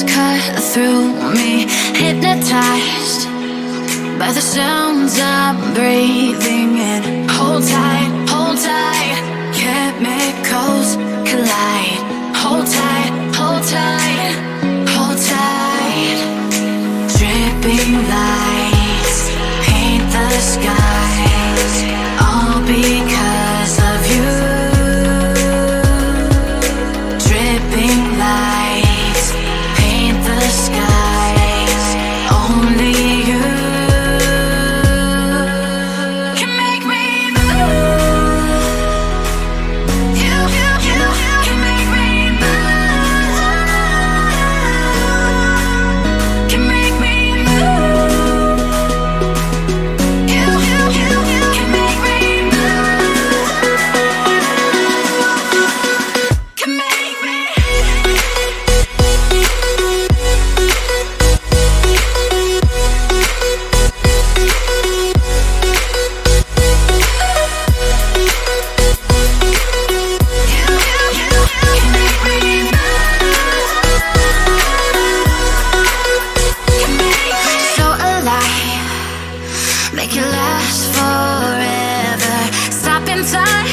waves cut through me, hypnotized by the sounds I'm breathing in. Hold tight, chemicals collide. Hold tight, hold tight, hold tight. Dripping lights paint the skies, all because of you. Dripping lights paint the skies, only you can make me move. You can make me move. Can make me move. You can make me move. Can make me. So alive, make it last forever. Stop in time.